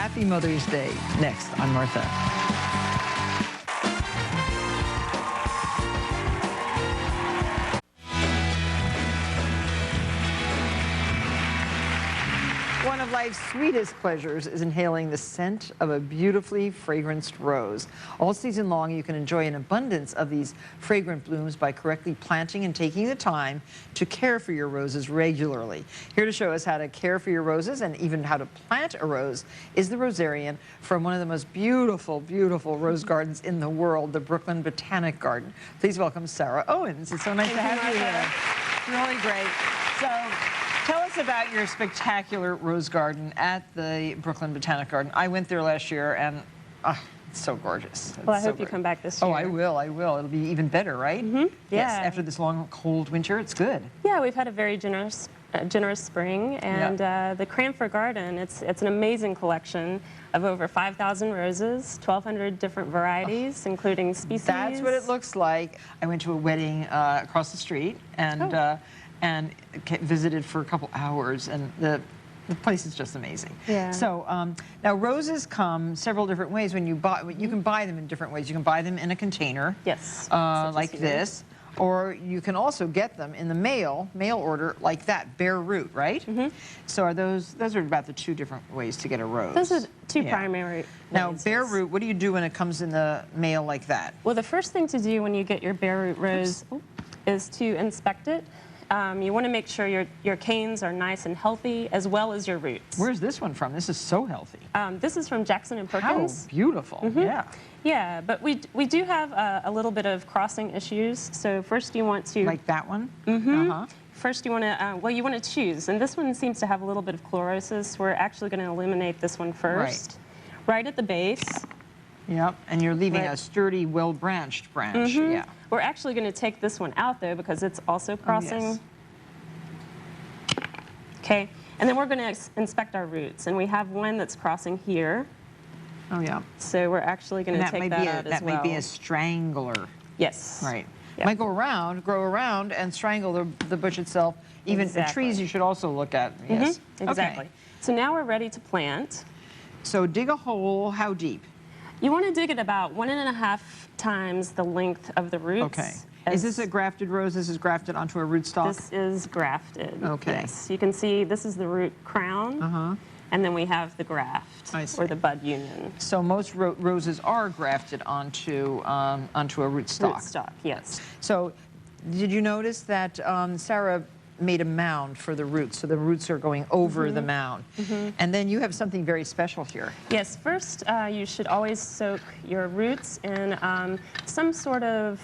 Happy Mother's Day next on Martha. One of life's sweetest pleasures is inhaling the scent of a beautifully fragranced rose. All season long, you can enjoy an abundance of these fragrant blooms by correctly planting and taking the time to care for your roses regularly. Here to show us how to care for your roses and even how to plant a rose is the Rosarian from one of the most beautiful, beautiful rose gardens in the world, the Brooklyn Botanic Garden. Please welcome Sarah Owens. It's so nice to have you here. Really great. So, tell us about your spectacular rose garden at the Brooklyn Botanic Garden. I went there last year, and it's so gorgeous. Well, I hope you come back this year. Oh, I will. It'll be even better, right? Mm-hmm. Yeah. Yes, after this long, cold winter, it's good. Yeah, we've had a very generous spring, and the Cranford Garden, it's an amazing collection of over 5,000 roses, 1,200 different varieties, including species. That's what it looks like. I went to a wedding across the street, and visited for a couple hours, and the place is just amazing. Yeah. So now roses come several different ways. When you buy, you can buy them in different ways. You can buy them in a container, yes, like this, or you can also get them in the mail order like that, bare root, right? Mm-hmm. So are those are about the two different ways to get a rose. Those are two primary ways. Now, bare root, what do you do when it comes in the mail like that? Well, the first thing to do when you get your bare root rose is to inspect it. You want to make sure your canes are nice and healthy, as well as your roots. Where's this one from? This is so healthy. This is from Jackson and Perkins. How beautiful! Mm-hmm. Yeah. Yeah, but we do have a little bit of crossing issues. So first you want to like that one. Mm-hmm. First you want to you want to choose, and this one seems to have a little bit of chlorosis. We're actually going to eliminate this one first, right at the base. Yep, and you're leaving a sturdy, well-branched branch. Mm-hmm. Yeah. We're actually going to take this one out, though, because it's also crossing. Oh, yes. Okay, and then we're going to inspect our roots, and we have one that's crossing here. Oh, yeah. So we're actually going to take that out as well. That might be a strangler. Yes. Right. Yep. Might grow around, and strangle the bush itself. Even the trees you should also look at. Yes. Mm-hmm. Exactly. Okay. So now we're ready to plant. So dig a hole, how deep? You want to dig it about 1.5 times the length of the roots. Okay. Is this a grafted rose? This is grafted onto a rootstock? This is grafted. Okay. Yes. You can see this is the root crown, and then we have the graft, or the bud union. So most roses are grafted onto a rootstock. Rootstock, yes. So did you notice that Sarah made a mound for the roots, so the roots are going over the mound. And then you have something very special here. Yes, first you should always soak your roots in some sort of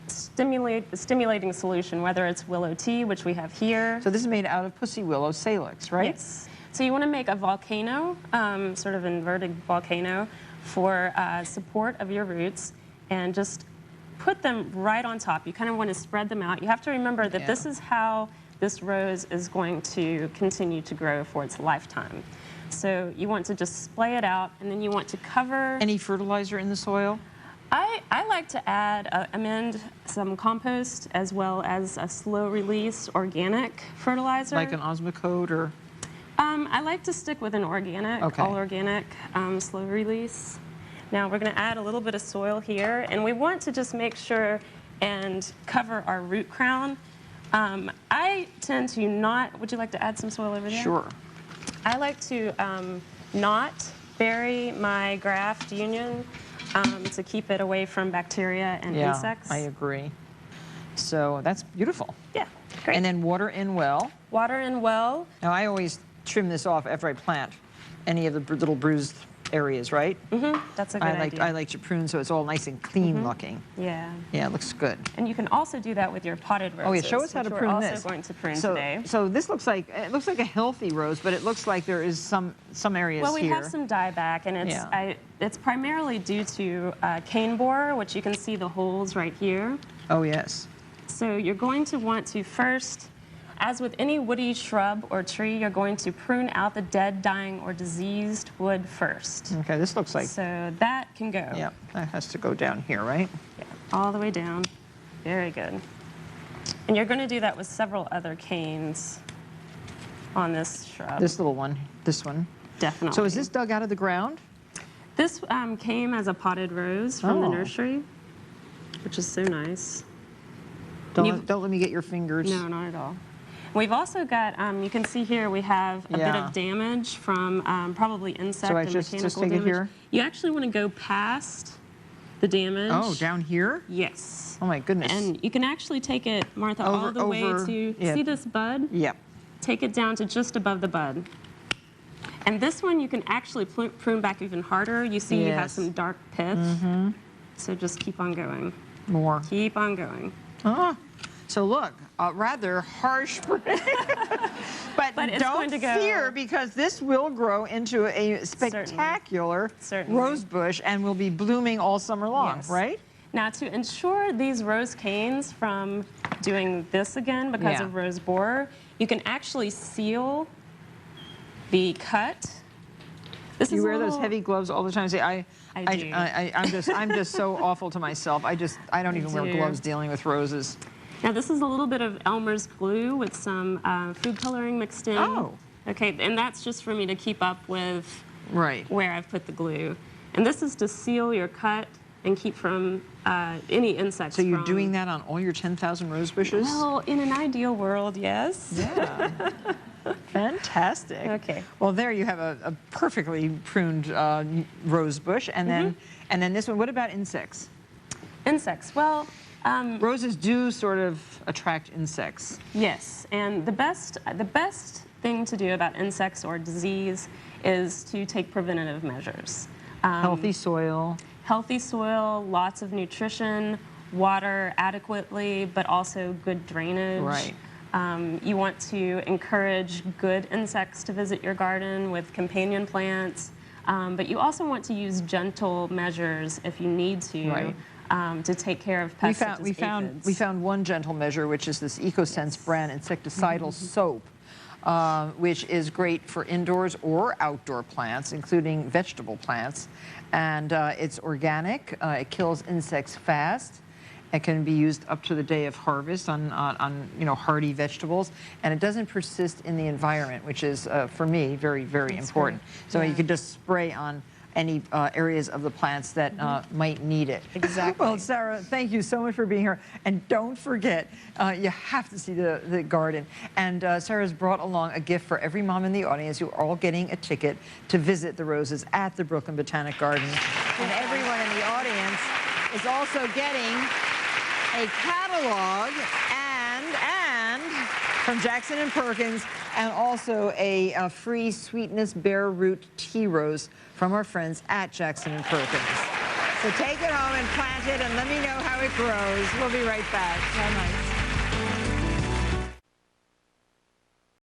stimulating solution, whether it's willow tea, which we have here. So this is made out of pussy willow salix, right? Yes. So you want to make a volcano, sort of inverted volcano, for support of your roots, and just put them right on top. You kind of want to spread them out. You have to remember that this is how this rose is going to continue to grow for its lifetime. So you want to just splay it out, and then you want to cover. Any fertilizer in the soil? I like to amend some compost as well as a slow-release organic fertilizer. Like an Osmocote or? I like to stick with an organic, all organic, slow release. Now we're going to add a little bit of soil here, and we want to just make sure and cover our root crown. I tend to not, would you like to add some soil over there? Sure. I like to not bury my graft union to keep it away from bacteria and insects. I agree. So that's beautiful. Yeah, great. And then water in well. Water in well. Now I always trim this off after I plant any of the little bruised areas, right? That's a good idea. I like to prune so it's all nice and clean looking. Yeah. Yeah, it looks good. And you can also do that with your potted roses. Oh yeah, show us how to prune this. We're also going to prune today. So this looks like a healthy rose, but it looks like there is some areas here. Well, we here. have some dieback, and it's primarily due to cane borer, which you can see the holes right here. Oh yes. So you're going to want to first, as with any woody shrub or tree, you're going to prune out the dead, dying, or diseased wood first. Okay, this looks like... So that can go. Yeah, that has to go down here, right? Yeah, all the way down. Very good. And you're going to do that with several other canes on this shrub. This little one, this one. Definitely. So is this dug out of the ground? This came as a potted rose from the nursery, which is so nice. Don't let me get your fingers. No, not at all. We've also got, you can see here we have a bit of damage from probably insect and mechanical damage. It here? You actually want to go past the damage. Oh, down here? Yes. Oh my goodness. And you can actually take it, Martha, all the way to, see this bud? Yep. Take it down to just above the bud. And this one you can actually prune back even harder. You see you have some dark pith. So just keep on going. More. Keep on going. Oh, so look, rather harsh, but it's don't going to go, fear, because this will grow into a spectacular rose bush and will be blooming all summer long, right? Now, to ensure these rose canes from doing this again because of rose borer, you can actually seal the cut. You wear those heavy gloves all the time. See, I do. I'm just so awful to myself. I don't even wear gloves dealing with roses. Now this is a little bit of Elmer's glue with some food coloring mixed in. Oh. Okay, and that's just for me to keep up with where I've put the glue. And this is to seal your cut and keep from any insects. So you're doing that on all your 10,000 rose bushes? Well, in an ideal world, yes. Yeah. Fantastic. Okay. Well, there you have a perfectly pruned rose bush, and then this one. What about insects? Insects. Well, roses do sort of attract insects. Yes, and the best thing to do about insects or disease is to take preventative measures. Healthy soil. Healthy soil, lots of nutrition, water adequately, but also good drainage. Right. You want to encourage good insects to visit your garden with companion plants, but you also want to use gentle measures if you need to take care of pests such as aphids. We found one gentle measure, which is this EcoSense brand insecticidal soap, which is great for indoors or outdoor plants, including vegetable plants. And it's organic. It kills insects fast. It can be used up to the day of harvest on hardy vegetables, and it doesn't persist in the environment, which is for me very important. So you can just spray on any areas of the plants that might need it. Exactly. Well, Sarah, thank you so much for being here, and don't forget, you have to see the garden. And Sarah's brought along a gift for every mom in the audience. You're all getting a ticket to visit the roses at the Brooklyn Botanic Garden, and everyone in the audience is also getting a catalog and from Jackson and Perkins, and also a free Sweetness Bare Root Tea Rose from our friends at Jackson and Perkins. So take it home and plant it and let me know how it grows. We'll be right back. How nice.